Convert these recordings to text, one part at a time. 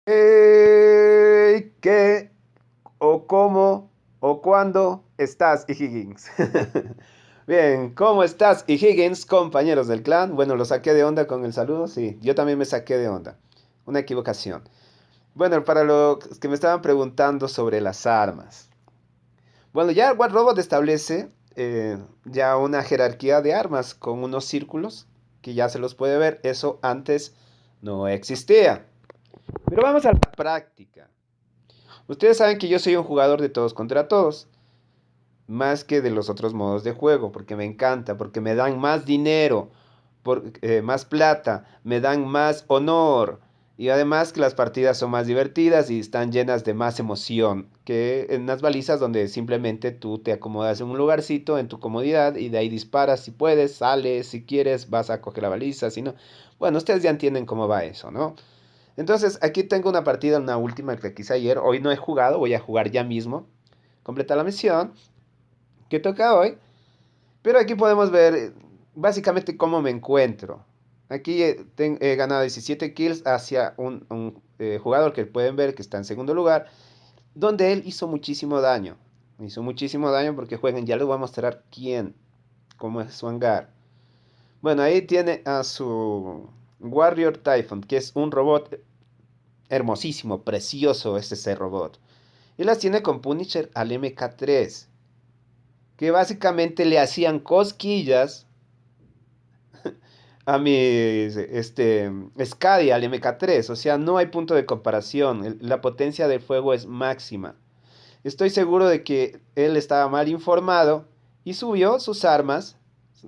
¿Qué o cómo o cuándo estás, Higgins? Bien, ¿cómo estás, Higgins, compañeros del clan? Bueno, lo saqué de onda con el saludo, sí, yo también me saqué de onda. Una equivocación. Bueno, para los que me estaban preguntando sobre las armas. Bueno, ya What Robot establece ya una jerarquía de armas con unos círculos que ya se los puede ver. Eso antes no existía. Pero vamos a la práctica. Ustedes saben que yo soy un jugador de todos contra todos, más que de los otros modos de juego, porque me encanta, porque me dan más dinero, más plata, me dan más honor, y además que las partidas son más divertidas y están llenas de más emoción que en las balizas donde simplemente tú te acomodas en un lugarcito en tu comodidad y de ahí disparas si puedes, sales si quieres, vas a coger la baliza, si no. Bueno, ustedes ya entienden cómo va eso, ¿no? Entonces, aquí tengo una partida, una última que quise ayer. Hoy no he jugado, voy a jugar ya mismo. Completa la misión que toca hoy. Pero aquí podemos ver básicamente cómo me encuentro. Aquí he ganado 17 kills hacia un jugador que pueden ver que está en segundo lugar, donde él hizo muchísimo daño. Hizo muchísimo daño porque juegan, ya les voy a mostrar quién, cómo es su hangar. Bueno, ahí tiene a su Warrior Typhon, que es un robot hermosísimo, precioso es ese robot. Y las tiene con Punisher al MK3, que básicamente le hacían cosquillas a mi Skadi al MK3. O sea, no hay punto de comparación. La potencia del fuego es máxima. Estoy seguro de que él estaba mal informado y subió sus armas,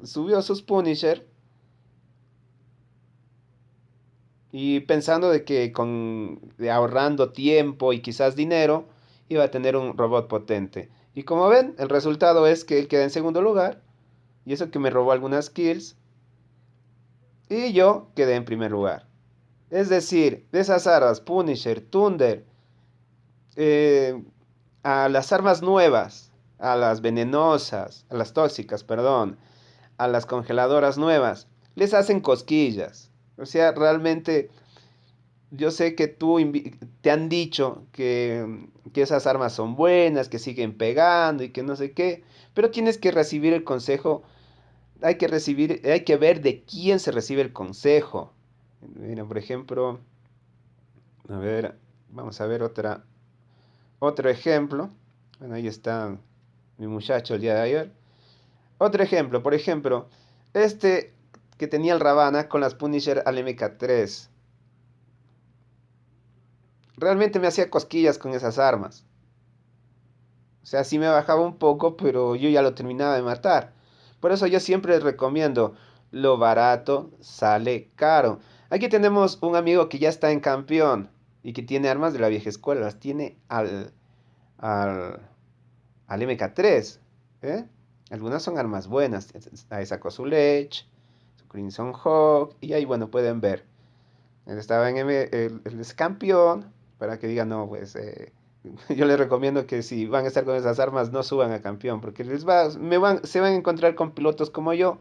subió sus Punisher y pensando de que de ahorrando tiempo y quizás dinero iba a tener un robot potente. Y como ven, el resultado es que él queda en segundo lugar y eso que me robó algunas kills y yo quedé en primer lugar. Es decir, de esas armas, Punisher, Thunder, eh, a las armas nuevas, a las venenosas, a las tóxicas, perdón, a las congeladoras nuevas, les hacen cosquillas. O sea, realmente yo sé que te han dicho que esas armas son buenas, que siguen pegando y que no sé qué, pero tienes que recibir el consejo, hay que ver de quién se recibe el consejo. Mira, por ejemplo, a ver, vamos a ver otro ejemplo. Bueno, ahí está mi muchacho el día de ayer. Otro ejemplo, por ejemplo, este que tenía el Ravana con las Punisher al MK3. Realmente me hacía cosquillas con esas armas. O sea, sí me bajaba un poco, pero yo ya lo terminaba de matar. Por eso yo siempre les recomiendo, lo barato sale caro. Aquí tenemos un amigo que ya está en campeón y que tiene armas de la vieja escuela. Las tiene al, al MK3. ¿Eh? Algunas son armas buenas. Ahí sacó su Lech, su Crimson Hawk. Y ahí, bueno, pueden ver. Él estaba en él es campeón. Para que digan, no, pues yo les recomiendo que si van a estar con esas armas, no suban a campeón. Porque se van a encontrar con pilotos como yo.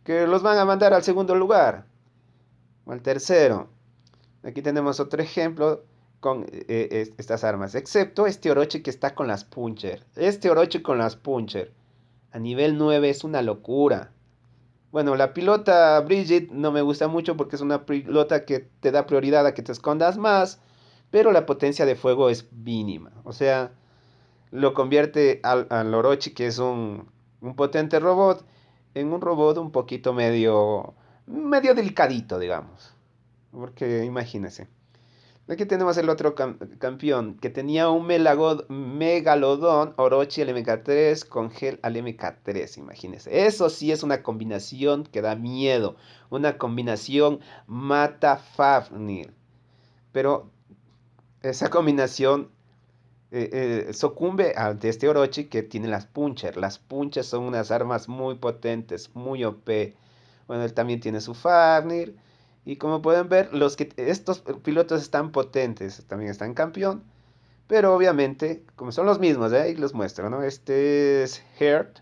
Que los van a mandar al segundo lugar. O al tercero. Aquí tenemos otro ejemplo con estas armas. Excepto este Orochi que está con las Puncher. Este Orochi con las Puncher. A nivel 9 es una locura. Bueno, la pilota Brigitte no me gusta mucho porque es una pilota que te da prioridad a que te escondas más, pero la potencia de fuego es mínima. O sea, lo convierte al Orochi, que es un potente robot, en un robot un poquito medio delicadito, digamos. Porque imagínense. Aquí tenemos el otro campeón que tenía un megalodón Orochi al MK3 con Gel al MK3, imagínense. Eso sí es una combinación que da miedo. Una combinación mata Fafnir. Pero esa combinación sucumbe ante este Orochi que tiene las Puncher. Las Puncher son unas armas muy potentes, muy OP. Bueno, él también tiene su Fafnir. Y como pueden ver, estos pilotos están potentes, también están campeón. Pero obviamente, como son los mismos, ahí los muestro, ¿no? Este es Heart.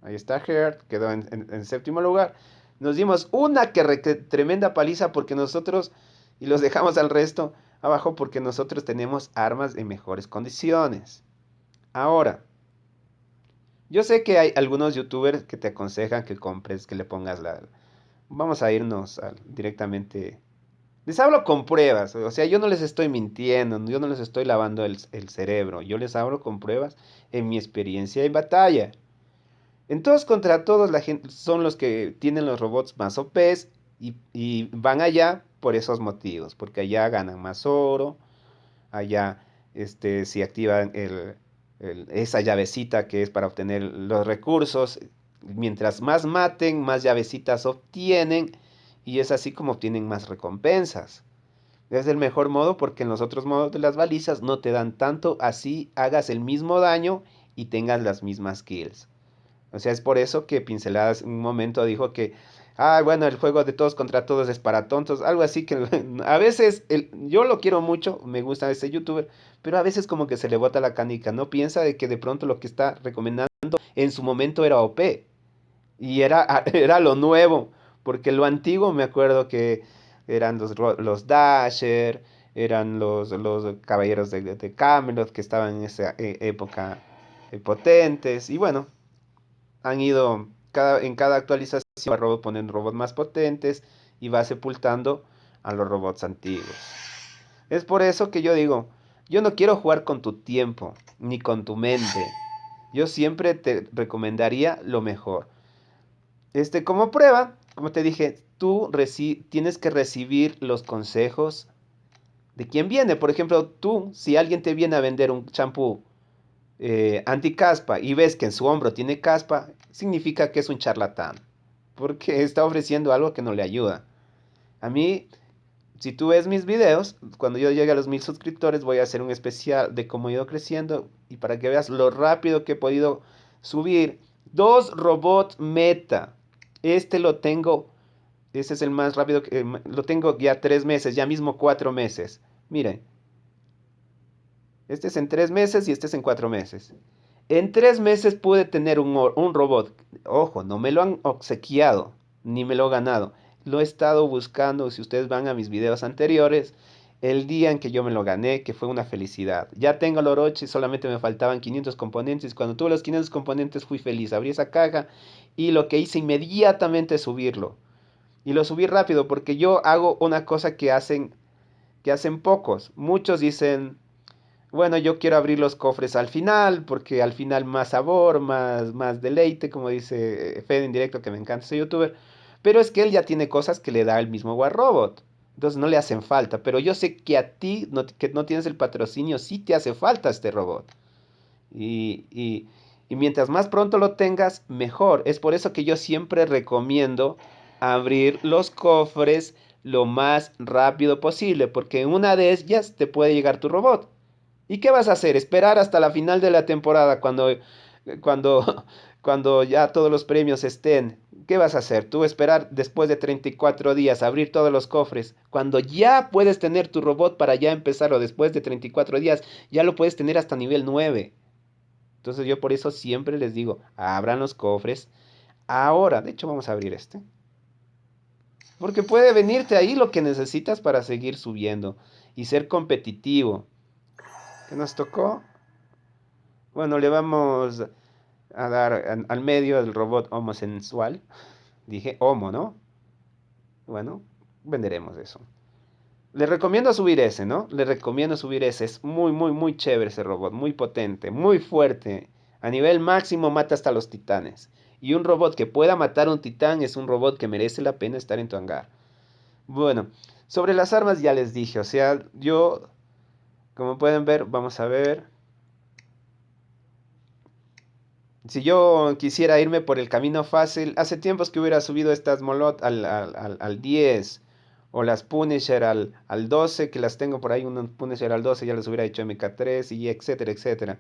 Ahí está Heart, quedó en séptimo lugar. Nos dimos una tremenda paliza porque nosotros, y los dejamos al resto, abajo porque nosotros tenemos armas en mejores condiciones. Ahora, yo sé que hay algunos youtubers que te aconsejan que compres, que le pongas la... Vamos a irnos directamente. Les hablo con pruebas, o sea, yo no les estoy mintiendo, yo no les estoy lavando el cerebro, yo les hablo con pruebas en mi experiencia en batalla. En todos contra todos la gente son los que tienen los robots más OPs y van allá por esos motivos, porque allá ganan más oro, allá si activan esa llavecita que es para obtener los recursos, mientras más maten, más llavecitas obtienen y es así como obtienen más recompensas. Es el mejor modo porque en los otros modos de las balizas no te dan tanto, así hagas el mismo daño y tengas las mismas kills. O sea, es por eso que Pinceladas en un momento dijo que, bueno, el juego de todos contra todos es para tontos, algo así que a veces yo lo quiero mucho, me gusta este youtuber, pero a veces como que se le bota la canica, no piensa de que de pronto lo que está recomendando en su momento era OP y era lo nuevo, porque lo antiguo me acuerdo que eran los Dasher, eran los caballeros de Camelot que estaban en esa época potentes y bueno han ido en cada actualización va poniendo robots más potentes y va sepultando a los robots antiguos. Es por eso que yo digo, yo no quiero jugar con tu tiempo ni con tu mente. Yo siempre te recomendaría lo mejor. Como prueba, como te dije, tú tienes que recibir los consejos de quien viene. Por ejemplo, tú, si alguien te viene a vender un champú anti-caspa y ves que en su hombro tiene caspa, significa que es un charlatán, porque está ofreciendo algo que no le ayuda. A mí, si tú ves mis videos, cuando yo llegue a los 1000 suscriptores, voy a hacer un especial de cómo he ido creciendo y para que veas lo rápido que he podido subir 2 robots meta. Este lo tengo, este es el más rápido, lo tengo ya 3 meses, ya mismo 4 meses. Miren, este es en 3 meses y este es en 4 meses. En 3 meses pude tener un robot. Ojo, no me lo han obsequiado, ni me lo he ganado. Lo he estado buscando, si ustedes van a mis videos anteriores, el día en que yo me lo gané, que fue una felicidad. Ya tengo el Orochi, solamente me faltaban 500 componentes. Cuando tuve los 500 componentes fui feliz. Abrí esa caja y lo que hice inmediatamente es subirlo. Y lo subí rápido porque yo hago una cosa que hacen pocos. Muchos dicen, bueno, yo quiero abrir los cofres al final, porque al final más sabor, más deleite, como dice Fede en directo, que me encanta ese youtuber. Pero es que él ya tiene cosas que le da el mismo War Robot. Entonces no le hacen falta. Pero yo sé que a ti, que no tienes el patrocinio, sí te hace falta este robot. Y mientras más pronto lo tengas, mejor. Es por eso que yo siempre recomiendo abrir los cofres lo más rápido posible, porque en una de ellas te puede llegar tu robot. ¿Y qué vas a hacer? ¿Esperar hasta la final de la temporada cuando, cuando ya todos los premios estén? ¿Qué vas a hacer? ¿Tú esperar después de 34 días, abrir todos los cofres, cuando ya puedes tener tu robot para ya empezar o después de 34 días, ya lo puedes tener hasta nivel 9? Entonces yo por eso siempre les digo, abran los cofres ahora. De hecho, vamos a abrir este. Porque puede venirte ahí lo que necesitas para seguir subiendo y ser competitivo. ¿Qué nos tocó? Bueno, le vamos a dar al medio el robot homosensual. Dije homo, ¿no? Bueno, venderemos eso. Le recomiendo subir ese, ¿no? Le recomiendo subir ese. Es muy, muy, muy chévere ese robot. Muy potente, muy fuerte. A nivel máximo mata hasta los titanes. Y un robot que pueda matar a un titán es un robot que merece la pena estar en tu hangar. Bueno, sobre las armas ya les dije. O sea, yo, como pueden ver, vamos a ver. Si yo quisiera irme por el camino fácil, hace tiempos que hubiera subido estas Molot al 10 o las Punisher al 12, que las tengo por ahí, un Punisher al 12, ya les hubiera hecho MK3 y etcétera, etcétera.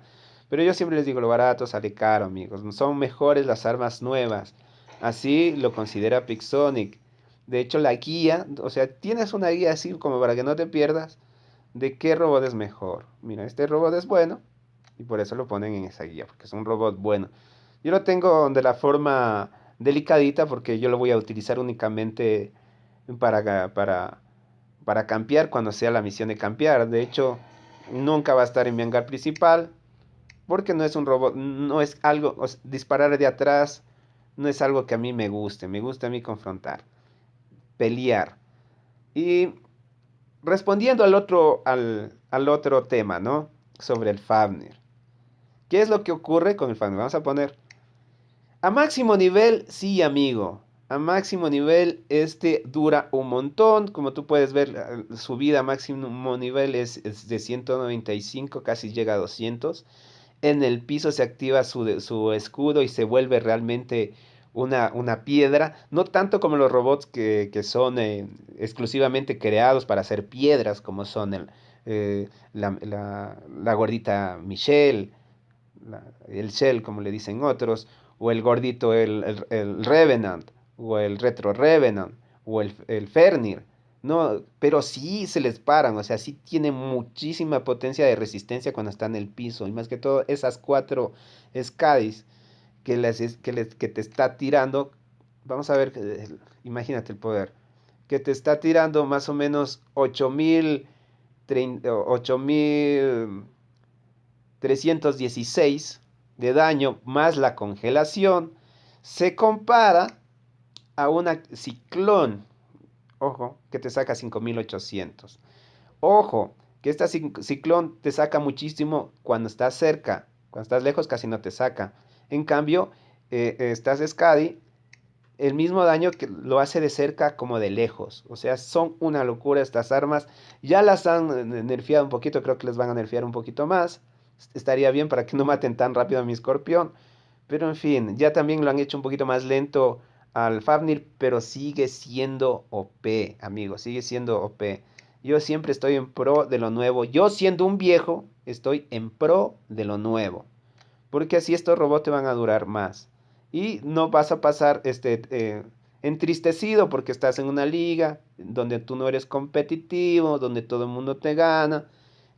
Pero yo siempre les digo, lo barato sale caro, amigos. Son mejores las armas nuevas. Así lo considera Pixonic. De hecho, la guía, o sea, tienes una guía así como para que no te pierdas de qué robot es mejor. Mira, este robot es bueno, y por eso lo ponen en esa guía, porque es un robot bueno. Yo lo tengo de la forma delicadita porque yo lo voy a utilizar únicamente para para campear cuando sea la misión de campear. De hecho, nunca va a estar en mi hangar principal porque no es un robot, no es algo, disparar de atrás no es algo que a mí me gusta a mí confrontar, pelear. Y respondiendo al otro tema, ¿no? Sobre el Fafnir. ¿Qué es lo que ocurre con el Fafnir? Vamos a poner a máximo nivel, sí, amigo. A máximo nivel, este dura un montón. Como tú puedes ver, su vida a máximo nivel es de 195, casi llega a 200. En el piso se activa su escudo y se vuelve realmente una piedra. No tanto como los robots que son exclusivamente creados para hacer piedras, como son la gordita Michelle, el Shell, como le dicen otros, o el gordito, el Revenant, o el Retro Revenant, o el Fernir. No, pero sí se les paran, o sea, sí tienen muchísima potencia de resistencia cuando están en el piso. Y más que todo, esas cuatro Skadis que te está tirando. Vamos a ver, imagínate el poder. Que te está tirando más o menos 8.316 de daño más la congelación. Se compara a una ciclón. Ojo, que te saca 5.800. Ojo, que esta ciclón te saca muchísimo cuando estás cerca. Cuando estás lejos casi no te saca. En cambio, estás Skadi, el mismo daño que lo hace de cerca como de lejos. O sea, son una locura estas armas. Ya las han nerfeado un poquito, creo que les van a nerfear un poquito más. Estaría bien para que no maten tan rápido a mi escorpión. Pero en fin, ya también lo han hecho un poquito más lento al Fafnir, pero sigue siendo OP, amigos, sigue siendo OP. Yo siempre estoy en pro de lo nuevo. Yo siendo un viejo, estoy en pro de lo nuevo. Porque así estos robots te van a durar más. Y no vas a pasar entristecido porque estás en una liga donde tú no eres competitivo, donde todo el mundo te gana,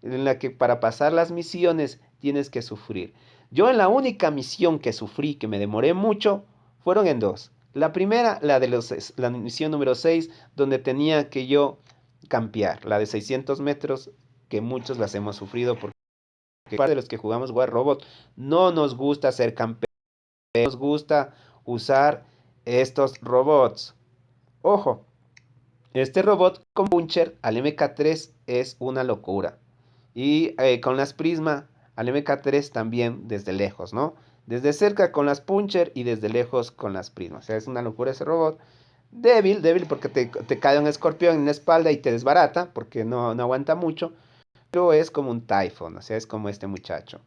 en la que para pasar las misiones tienes que sufrir. Yo en la única misión que sufrí, que me demoré mucho, fueron en dos. La primera, la misión número 6 donde tenía que yo campear, la de 600 metros, que muchos las hemos sufrido porque parte de los que jugamos War Robot no nos gusta ser campeones, nos gusta usar estos robots. Ojo, este robot con Puncher al MK3 es una locura. Y con las Prisma al MK3 también desde lejos, ¿no? Desde cerca con las Puncher y desde lejos con las Prisma. O sea, es una locura ese robot. Débil porque te cae un escorpión en la espalda y te desbarata, porque no aguanta mucho. Pero es como un Typhon, o sea, es como este muchacho.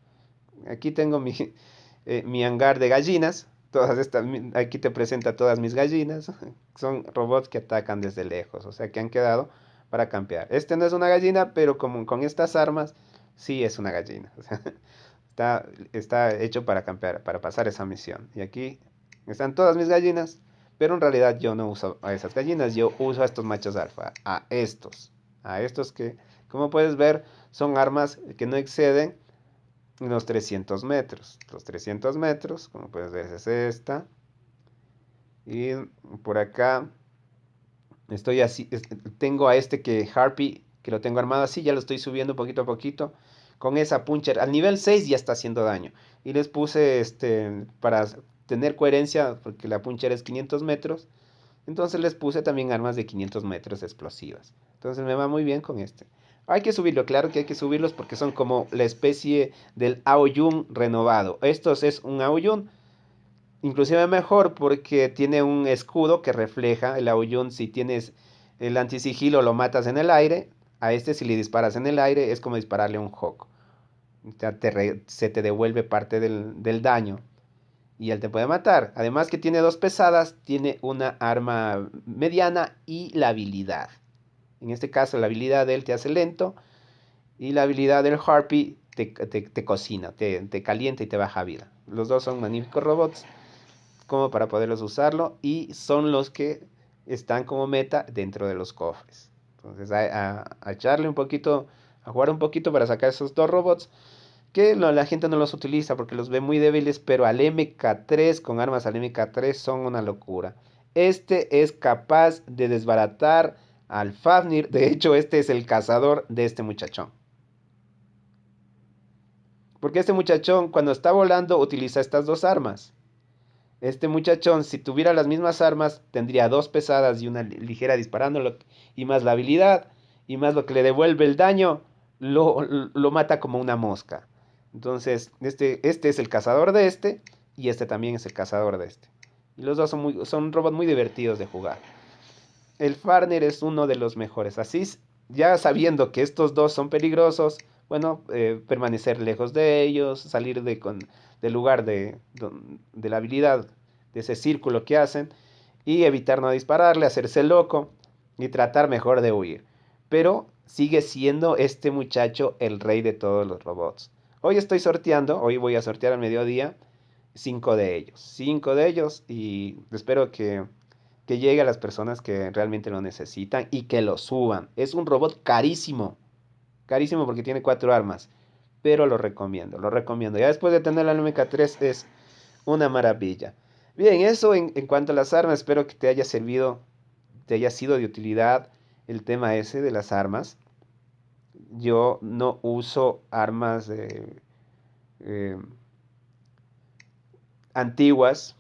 Aquí tengo mi hangar de gallinas. Todas estas, aquí te presenta todas mis gallinas. Son robots que atacan desde lejos, o sea que han quedado para campear. Este no es una gallina, pero como con estas armas, sí es una gallina. O sea, está hecho para campear, para pasar esa misión. Y aquí están todas mis gallinas, pero en realidad yo no uso a esas gallinas, yo uso a estos machos alfa, a estos que, como puedes ver, son armas que no exceden los 300 metros. Los 300 metros, como puedes ver, es esta. Y por acá estoy así, tengo a este que Harpy, que lo tengo armado así, ya lo estoy subiendo poquito a poquito. Con esa puncher, al nivel 6 ya está haciendo daño. Y les puse para tener coherencia, porque la puncher es 500 metros. Entonces les puse también armas de 500 metros explosivas. Entonces me va muy bien con este. Hay que subirlo, claro que hay que subirlos porque son como la especie del Aoyun renovado. Estos es un Aoyun, inclusive mejor porque tiene un escudo que refleja el Aoyun. Si tienes el antisigilo lo matas en el aire. A este si le disparas en el aire es como dispararle a un Hawk. Se te devuelve parte del daño y él te puede matar. Además que tiene dos pesadas, tiene una arma mediana y la habilidad. En este caso la habilidad de él te hace lento y la habilidad del Harpy te cocina, te calienta y te baja vida. Los dos son magníficos robots como para poderlos usarlo y son los que están como meta dentro de los cofres. Entonces a echarle un poquito, a jugar un poquito para sacar esos dos robots que la gente no los utiliza porque los ve muy débiles, pero al MK3, con armas al MK3 son una locura. Este es capaz de desbaratar al Fafnir. De hecho, este es el cazador de este muchachón. Porque este muchachón cuando está volando utiliza estas dos armas. Este muchachón, si tuviera las mismas armas, tendría dos pesadas y una ligera disparándolo, y más la habilidad, y más lo que le devuelve el daño, lo mata como una mosca. Entonces, este es el cazador de este, y este también es el cazador de este. Y los dos son robots muy divertidos de jugar. El Farner es uno de los mejores. Así, ya sabiendo que estos dos son peligrosos, bueno, permanecer lejos de ellos, salir del lugar de la habilidad, de ese círculo que hacen, y evitar no dispararle, hacerse loco y tratar mejor de huir. Pero sigue siendo este muchacho el rey de todos los robots. Hoy voy a sortear al mediodía 5 de ellos, y espero que llegue a las personas que realmente lo necesitan y que lo suban. Es un robot carísimo, carísimo porque tiene 4 armas, pero lo recomiendo. Ya después de tener la MK3 es una maravilla. Bien, eso en cuanto a las armas, espero que te haya servido, te haya sido de utilidad el tema ese de las armas. Yo no uso armas eh, antiguas,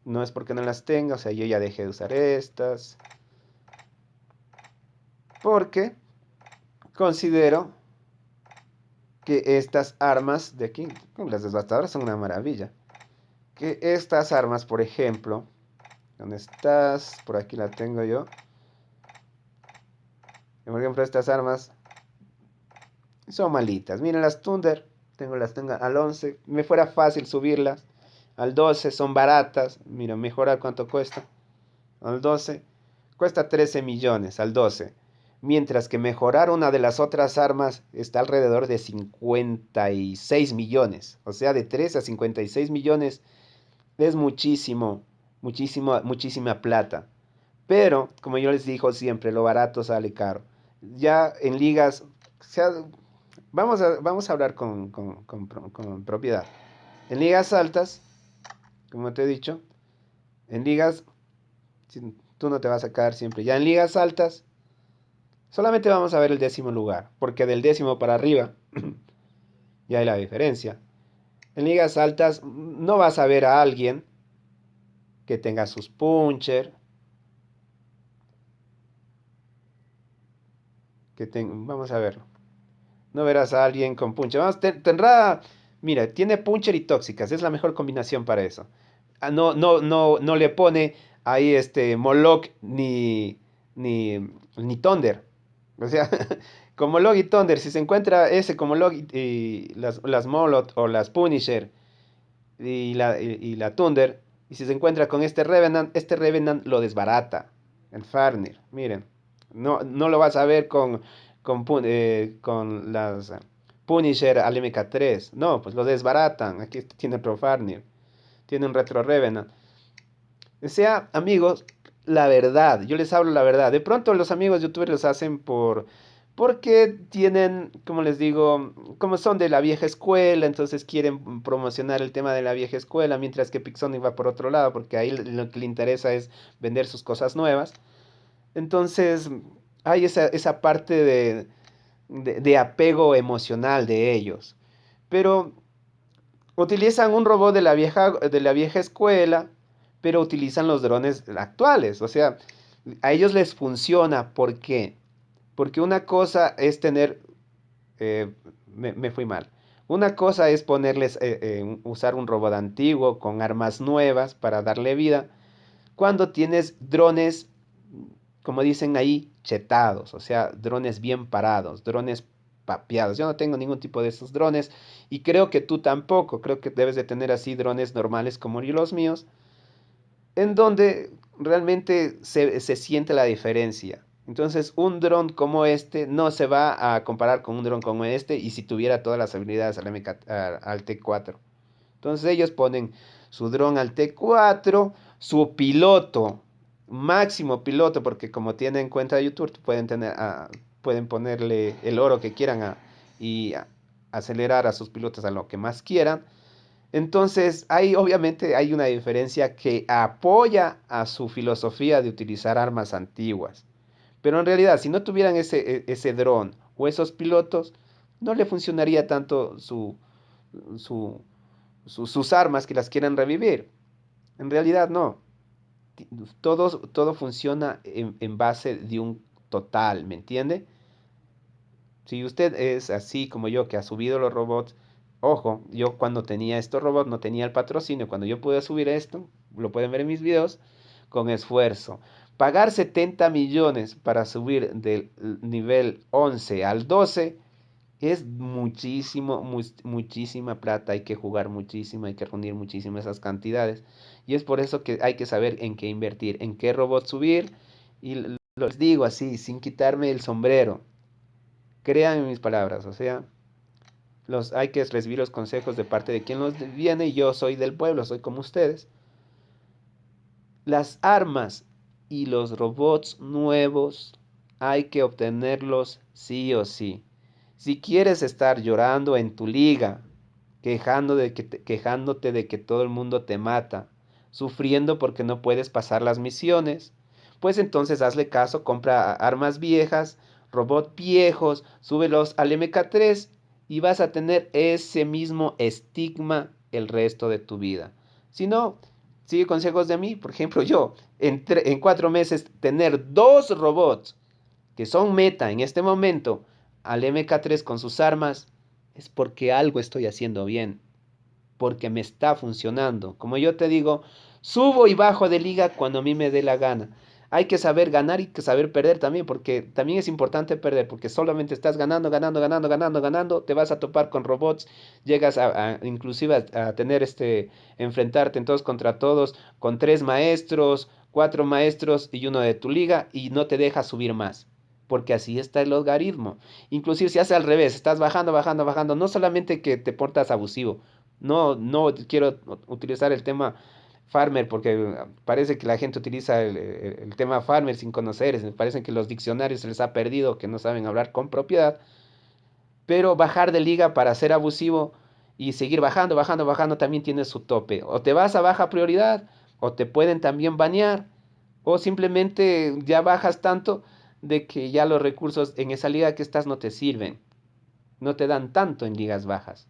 no es porque no las tenga, o sea, yo ya dejé de usar estas, porque considero que estas armas de aquí, las devastadoras, son una maravilla. Que estas armas, por ejemplo, ¿dónde estás? Por aquí la tengo yo. Por ejemplo, estas armas son malitas. Miren las Thunder, tengo al 11. Me fuera fácil subirlas. Al 12 son baratas. Mira, mejora cuánto cuesta. Al 12 cuesta 13 millones, al 12. Mientras que mejorar una de las otras armas está alrededor de 56 millones. O sea, de 3 a 56 millones es muchísimo, muchísimo, muchísima plata. Pero, como yo les digo siempre, lo barato sale caro. Ya en ligas, o sea, vamos a hablar con propiedad. En ligas altas, como te he dicho, en ligas, tú no te vas a quedar siempre. Ya en ligas altas, solamente vamos a ver el 10.º lugar, porque del 10.º para arriba ya hay la diferencia. En ligas altas no vas a ver a alguien que tenga sus puncher, vamos a verlo. No verás a alguien con puncher. Tendrá, mira, tiene puncher y tóxicas, es la mejor combinación para eso. No, no, no, no le pone ahí Moloch ni Thunder. O sea, como Log y Thunder, si se encuentra ese como Log y las Molot o las Punisher y la Thunder, y si se encuentra con este Revenant lo desbarata. El Farnir, miren. No, no lo vas a ver con las Punisher al MK3. No, pues lo desbaratan. Aquí tiene otro Farnir. Tiene un Retro Revenant. O sea, amigos, la verdad, yo les hablo la verdad. De pronto los amigos youtubers los hacen porque tienen, como les digo, como son de la vieja escuela, entonces quieren promocionar el tema de la vieja escuela, mientras que Pixonic va por otro lado, porque ahí lo que le interesa es vender sus cosas nuevas. Entonces, hay esa parte de apego emocional de ellos. Pero utilizan un robot de la vieja escuela, pero utilizan los drones actuales. O sea, a ellos les funciona. ¿Por qué? Porque una cosa es tener... me fui mal. Una cosa es usar un robot antiguo con armas nuevas para darle vida. Cuando tienes drones, como dicen ahí, chetados. O sea, drones bien parados, drones papeados. Yo no tengo ningún tipo de esos drones y creo que tú tampoco. Creo que debes de tener así drones normales como los míos, en donde realmente se siente la diferencia. Entonces, un dron como este no se va a comparar con un dron como este y si tuviera todas las habilidades al T4. Entonces, ellos ponen su dron al T4, su piloto, máximo piloto, porque como tienen cuenta de YouTube, pueden ponerle el oro que quieran y acelerar a sus pilotos a lo que más quieran. Entonces, obviamente hay una diferencia que apoya a su filosofía de utilizar armas antiguas. Pero en realidad, si no tuvieran ese dron o esos pilotos, no le funcionaría tanto su, sus armas que las quieran revivir. En realidad no. Todo funciona en base de un total, ¿me entiende? Si usted es así como yo, que ha subido los robots, ojo, yo cuando tenía estos robots no tenía el patrocinio. Cuando yo pude subir esto, lo pueden ver en mis videos, con esfuerzo. Pagar 70 millones para subir del nivel 11 al 12 es muchísima plata. Hay que jugar muchísimo, hay que reunir muchísimas esas cantidades. Y es por eso que hay que saber en qué invertir, en qué robot subir. Y les digo así, sin quitarme el sombrero. Crean mis palabras, o sea, hay que recibir los consejos de parte de quien los viene. Yo soy del pueblo, soy como ustedes. Las armas y los robots nuevos hay que obtenerlos sí o sí. Si quieres estar llorando en tu liga, quejándote de que todo el mundo te mata, sufriendo porque no puedes pasar las misiones, pues entonces hazle caso, compra armas viejas, robots viejos, súbelos al MK3 y vas a tener ese mismo estigma el resto de tu vida. Si no, sigue consejos de mí. Por ejemplo, yo en 4 meses tener 2 robots que son meta en este momento al MK3 con sus armas, es porque algo estoy haciendo bien, porque me está funcionando. Como yo te digo, subo y bajo de liga cuando a mí me dé la gana. Hay que saber ganar y que saber perder también, porque también es importante perder, porque solamente estás ganando, te vas a topar con robots, llegas inclusive a tener enfrentarte en todos contra todos, con 3 maestros, 4 maestros y uno de tu liga, y no te deja subir más. Porque así está el logaritmo. Inclusive si hace al revés, estás bajando, no solamente que te portas abusivo, no quiero utilizar el tema farmer porque parece que la gente utiliza el tema farmer sin conocer, me parece que los diccionarios se les ha perdido, que no saben hablar con propiedad, pero bajar de liga para ser abusivo y seguir bajando también tiene su tope. O te vas a baja prioridad, o te pueden también banear, o simplemente ya bajas tanto de que ya los recursos en esa liga que estás no te sirven, no te dan tanto en ligas bajas.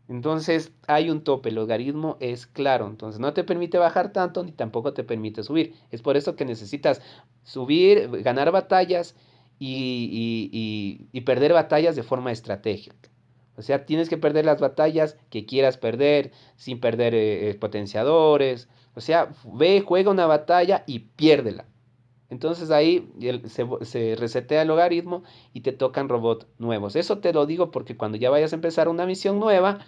Entonces hay un tope, el logaritmo es claro, entonces no te permite bajar tanto ni tampoco te permite subir. Es por eso que necesitas subir, ganar batallas y perder batallas de forma estratégica. O sea, tienes que perder las batallas que quieras perder sin perder potenciadores. O sea, ve, juega una batalla y piérdela. Entonces ahí se resetea el logaritmo y te tocan robots nuevos. Eso te lo digo porque cuando ya vayas a empezar una misión nueva,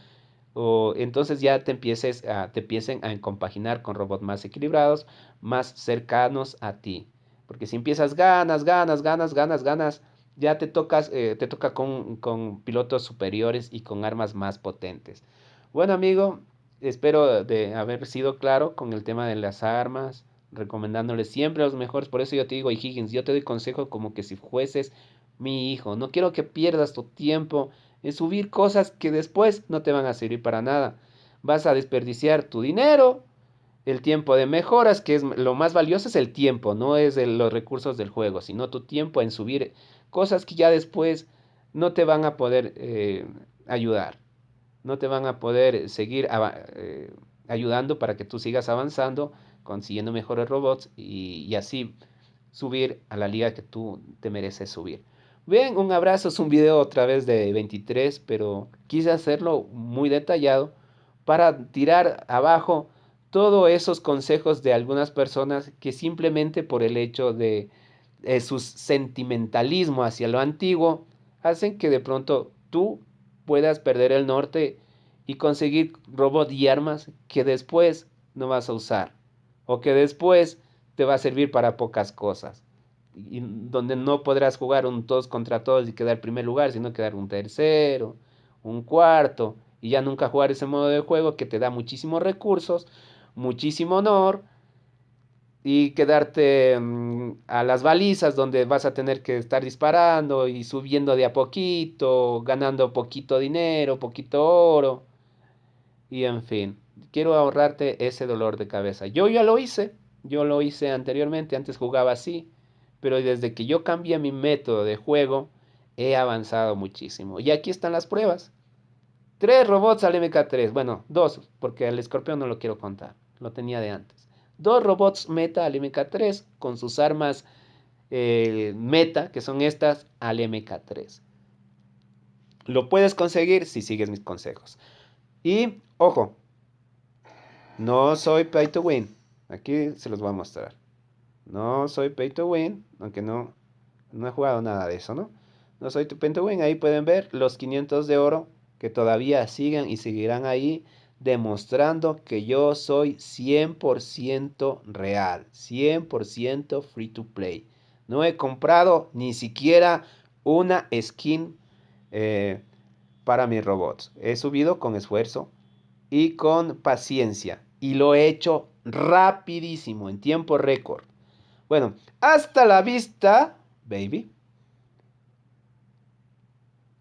o entonces ya te empiecen a compaginar con robots más equilibrados, más cercanos a ti. Porque si empiezas ganas, ya te toca con pilotos superiores y con armas más potentes. Bueno, amigo, espero de haber sido claro con el tema de las armas, recomendándoles siempre los mejores. Por eso yo te digo, Higgins, yo te doy consejo como que si fueses mi hijo. No quiero que pierdas tu tiempo en subir cosas que después no te van a servir para nada. Vas a desperdiciar tu dinero, el tiempo de mejoras, que es lo más valioso es el tiempo, no es los recursos del juego, sino tu tiempo en subir cosas que ya después no te van a poder ayudar, no te van a poder seguir ayudando para que tú sigas avanzando, consiguiendo mejores robots y así subir a la liga que tú te mereces subir. Bien, un abrazo, es un video otra vez de 23, pero quise hacerlo muy detallado para tirar abajo todos esos consejos de algunas personas que simplemente por el hecho de su sentimentalismo hacia lo antiguo hacen que de pronto tú puedas perder el norte y conseguir robots y armas que después no vas a usar o que después te va a servir para pocas cosas y donde no podrás jugar un todos contra todos y quedar primer lugar, sino quedar un tercero, un cuarto, y ya nunca jugar ese modo de juego que te da muchísimos recursos, muchísimo honor, y quedarte a las balizas donde vas a tener que estar disparando y subiendo de a poquito, ganando poquito dinero, poquito oro, y en fin, quiero ahorrarte ese dolor de cabeza. Yo ya lo hice, yo lo hice anteriormente, antes jugaba así, pero desde que yo cambié mi método de juego, he avanzado muchísimo. Y aquí están las pruebas. 3 robots al MK3. Bueno, 2, porque el escorpión no lo quiero contar. Lo tenía de antes. 2 robots meta al MK3 con sus armas meta, que son estas, al MK3. Lo puedes conseguir si sigues mis consejos. Y, ojo, no soy pay to win. Aquí se los voy a mostrar. No soy pay to win, aunque no he jugado nada de eso, ¿no? No soy pay to win. Ahí pueden ver los 500 de oro que todavía siguen y seguirán ahí demostrando que yo soy 100% real, 100% free to play. No he comprado ni siquiera una skin para mis robots. He subido con esfuerzo y con paciencia y lo he hecho rapidísimo, en tiempo récord. Bueno, hasta la vista, baby.